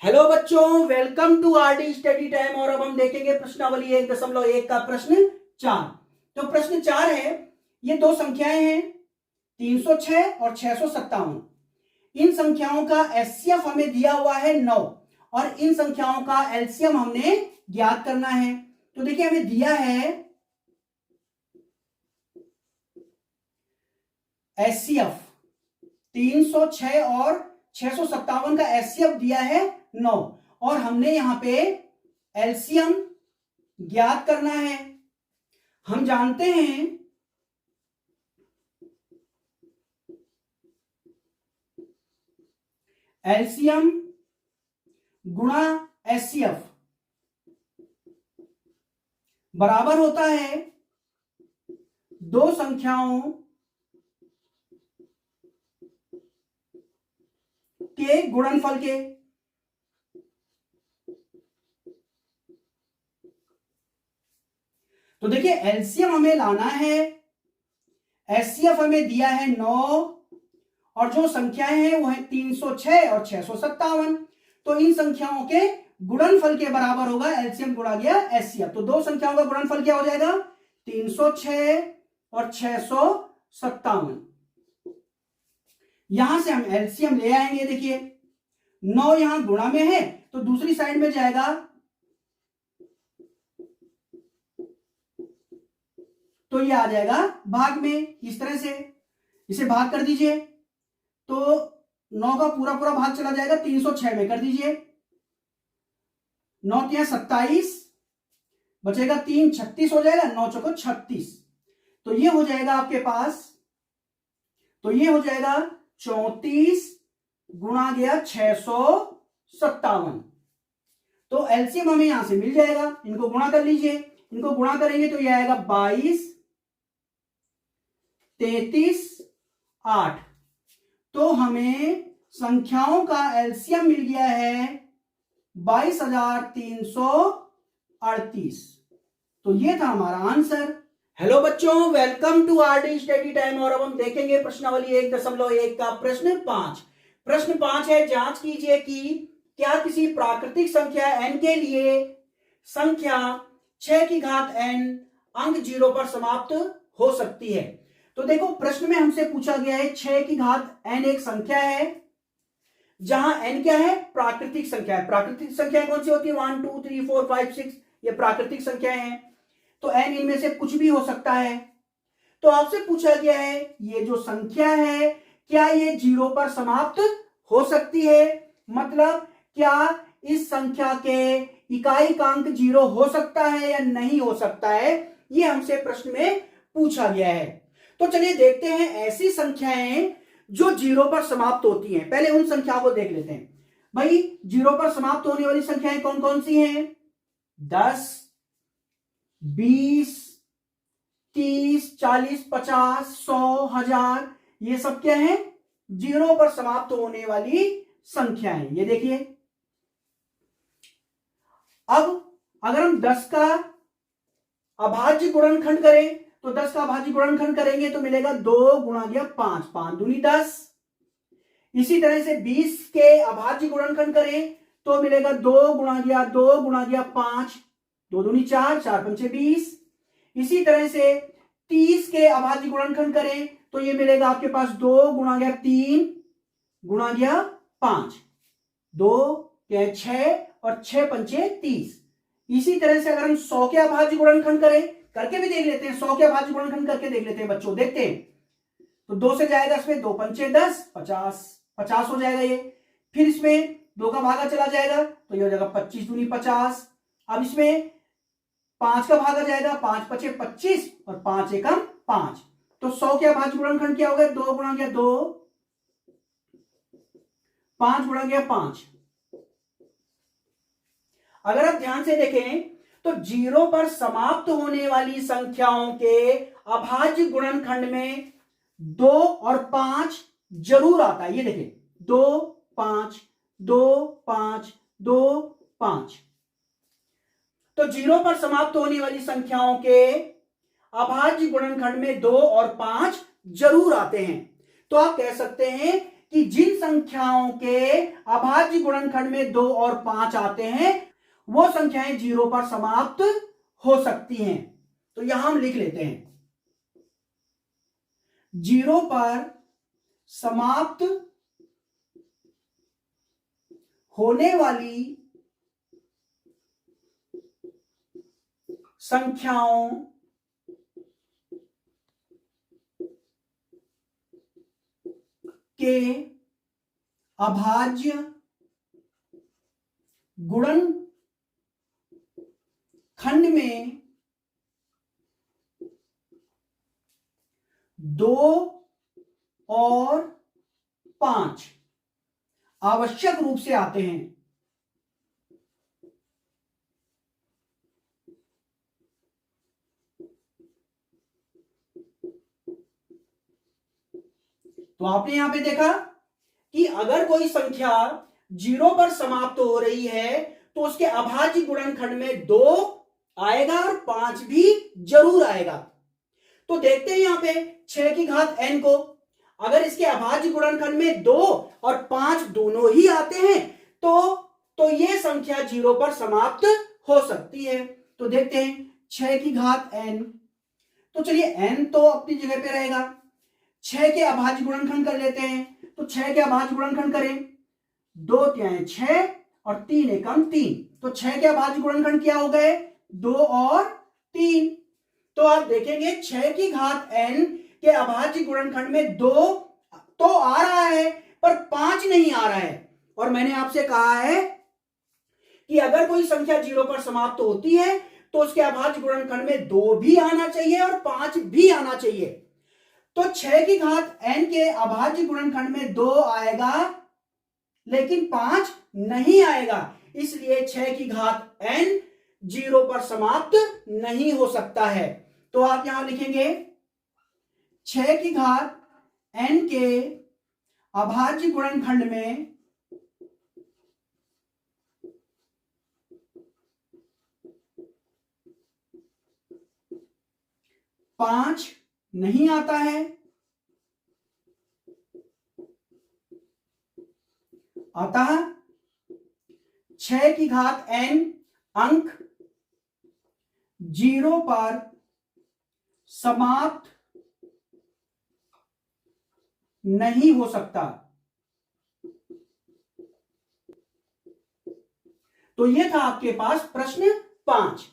Hello बच्चों, welcome to RD study time. और अब हम देखेंगे प्रश्नावली 1.1 का प्रश्न 4। तो प्रश्न 4 है, ये दो संख्याएं हैं 306 और 657। इन संख्याओं का एचसीएफ हमें दिया हुआ है 9 और इन संख्याओं का एलसीएम हमने ज्ञात करना है। तो देखिए, हमें दिया है एचसीएफ 306 और 657 का एचसीएफ दिया है 9 और हमने यहां पे एलसीएम ज्ञात करना है। हम जानते हैं एलसीएम गुणा एचसीएफ बराबर होता है दो संख्याओं के गुणनफल के। तो देखिए, एलसीएम हमें लाना है, एचसीएफ हमें दिया है 9 और जो संख्याएं हैं वो है 306 और 657। तो इन संख्याओं के गुणनफल के बराबर होगा एलसीएम गुणा गया एचसीएफ। तो दो संख्याओं का गुणनफल क्या हो जाएगा? 306 और 657। यहां से हम एलसीएम ले आएंगे। देखिए, 9 यहां गुणा में है तो दूसरी साइड में जाएगा, तो ये आ जाएगा भाग में। इस तरह से इसे भाग कर दीजिए तो 9 का पूरा पूरा भाग चला जाएगा 306 में। कर दीजिए, 9 3 27 बचेगा 3 36 हो जाएगा, 9 चौको 36। तो ये हो जाएगा आपके पास, तो ये हो जाएगा 34 गुणा गया 657। तो एलसीएम हमें यहां से मिल जाएगा। इनको गुणा कर लीजिए, इनको गुणा करेंगे तो ये आएगा 22 33 8। तो हमें संख्याओं का एलसीएम मिल गया है 22,338। तो ये था हमारा आंसर। हेलो बच्चों, welcome to RD study time. और अब हम देखेंगे प्रश्नावली 1.1 का प्रश्न 5। प्रश्न 5 है, जांच कीजिए कि क्या किसी प्राकृतिक संख्या n के लिए संख्या 6 की घात n अंक 0 पर समाप्त हो सकती है। तो देखो, प्रश्न में हमसे पूछा गया है 6 की घात n एक संख्या है जहां n क्या है? प्राकृतिक संख्या है। प्राकृतिक संख्या कौन सी होती है? 1 2 3 4 5 6, ये प्राकृतिक संख्याएं हैं। तो n इनमें से कुछ भी हो सकता है। तो आपसे पूछा गया है ये जो संख्या है क्या ये 0 पर समाप्त हो सकती है? मतलब क्या इस संख्या के इकाईकांक 0 हो सकता है या नहीं हो सकता है, ये हमसे प्रश्न में पूछा गया है। तो चलिए देखते हैं ऐसी संख्याएं जो 0 पर समाप्त होती हैं। पहले उन संख्याओं को देख लेते हैं। भाई, 0 पर समाप्त होने वाली संख्याएं कौन कौन सी हैं? 10 20 30 40 50 100 1000, ये सब क्या है? 0 पर समाप्त होने वाली संख्याएं। ये देखिए, अब अगर हम 10 का अभाज्य गुणनखंड करें तो 10 का अभाज्य गुणनखंड करेंगे तो मिलेगा 2 गुणा गया 5, 5 दूनी 10। इसी तरह से 20 के अभाज्य गुणनखंड करें तो मिलेगा 2 गुणा गया 5, 2 दूनी 4, 4 पंचे 20। इसी तरह से 30 के अभाज्य गुणनखंड करें तो ये मिलेगा आपके पास 2 गुणा गया 3 गुणा गया 5, 2 के 6 और 6 पंचे 30। इसी तरह से अगर हम 100 के अभाज्य गुणनखंड करें, करके भी देख लेते हैं, 100 के अभाज्य गुणनखंड करके देख लेते हैं बच्चों, देखते हैं। तो 2 से जाएगा इसमें 2 पंचे 10, 50 हो जाएगा ये। फिर इसमें 2 का भागा चला जाएगा तो ये हो जाएगा 25 दूनी 50। अब इसमें 5 का भागा जाएगा, 5 पचे 25 और 5 एकम 5। तो 100 के अभाज्य गुणनखंड क्या हो गया? 2 गुणा गया 2, 5 गुणा गया 5। अगर आप ध्यान से देखें तो 0 पर समाप्त होने वाली संख्याओं के अभाज्य गुणनखंड में 2 और 5 जरूर आता है। ये देखिए, 2 5 2 5 2 5। तो 0 पर समाप्त होने वाली संख्याओं के अभाज्य गुणनखंड में 2 और 5 जरूर आते हैं। तो आप कह सकते हैं कि जिन संख्याओं के अभाज्य गुणनखंड में 2 और 5 आते हैं वो संख्याएं 0 पर समाप्त हो सकती हैं। तो यहां हम लिख लेते हैं 0 पर समाप्त होने वाली संख्याओं के अभाज्य गुणनखंड में 2 और 5 आवश्यक रूप से आते हैं। तो आपने यहां पे देखा कि अगर कोई संख्या 0 पर समाप्त हो रही है तो उसके अभाज्य गुणनखंड में 2 आएगा और 5 भी जरूर आएगा। तो देखते हैं यहां पे 6 की घात n को, अगर इसके अभाज्य गुणनखंड में 2 और 5 दोनों ही आते हैं तो ये संख्या 0 पर समाप्त हो सकती है। तो देखते हैं 6 की घात n, तो चलिए n तो अपनी जगह पे रहेगा, 6 के अभाज्य गुणनखंड कर लेते हैं। तो 6 के अभाज्य गुणनखंड करें, 2 तिहाई 6 और 3 एकम 3, तो 6 के अभाज्य गुणनखंड क्या हो गए 2 और 3। तो आप देखेंगे 6 की घात n के अभाज्य गुणनखंड में 2 तो आ रहा है पर 5 नहीं आ रहा है। और मैंने आपसे कहा है कि अगर कोई संख्या 0 पर समाप्त होती है तो उसके अभाज्य गुणनखंड में 2 भी आना चाहिए और 5 भी आना चाहिए। तो 6 की घात n के अभाज्य गुणनखंड में 2 आएगा लेकिन 5 नहीं आएगा, इसलिए 6 की घात n 0 पर समाप्त नहीं हो सकता है। तो आप यहां लिखेंगे 6 की घात n के अभाज्य गुणनखंड में 5 नहीं आता है, अतः 6 की घात n अंक 0 पर समाप्त नहीं हो सकता। तो यह था आपके पास प्रश्न 5।